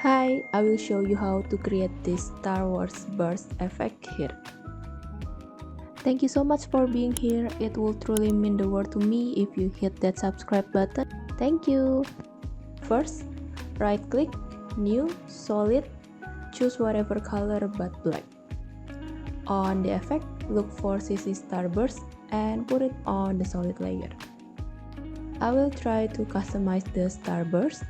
Hi, I will show you how to create this Star Wars burst effect here. Thank you so much for being here. It will truly mean the world to me if you hit that subscribe button. Thank you. First, right click, new, solid, choose whatever color but black. On the effect, look for CC Starburst and put it on the solid layer. I will try to customize the Starburst.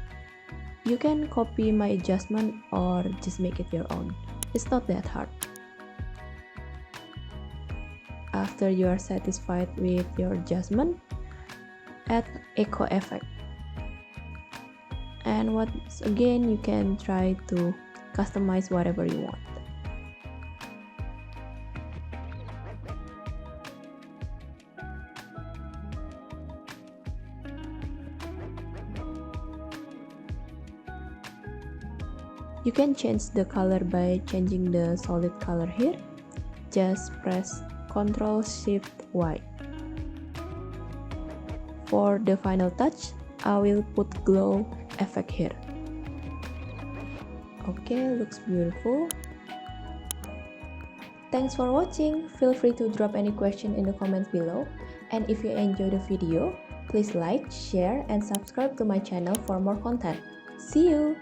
You can copy my adjustment or just make it your own. It's not that hard. After you are satisfied with your adjustment, add echo effect. And once again, you can try to customize whatever you want. You can change the color by changing the solid color here. Just press Ctrl-Shift-Y. For the final touch, I will put glow effect here. Okay, looks beautiful. Thanks for watching. Feel free to drop any question in the comments below. And if you enjoyed the video, please like, share, and subscribe to my channel for more content. See you!